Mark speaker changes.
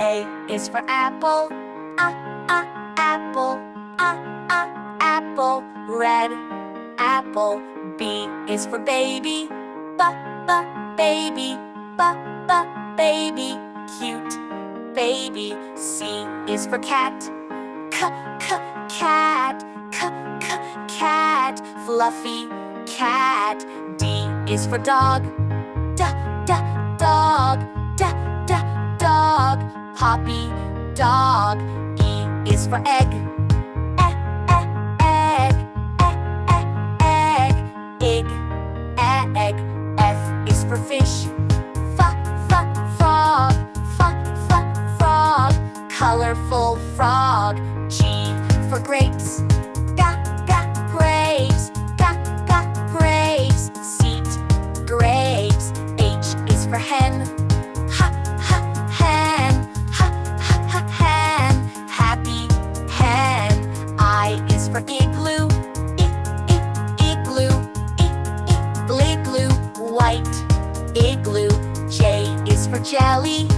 Speaker 1: A is for apple, apple, apple. Red apple. B is for baby, baby, baby. Cute baby. C is for cat, cat, cat. Fluffy cat. D is for dog, dog, dog. Poppy dog. E is for egg, egg. F is for fish, frog, frog. Colorful frog. G for grapes, grapes, grapes. Seat, grapes. H is for hen, hen, hen. Happy hen. I is for igloo, igloo. White igloo. J is for jelly,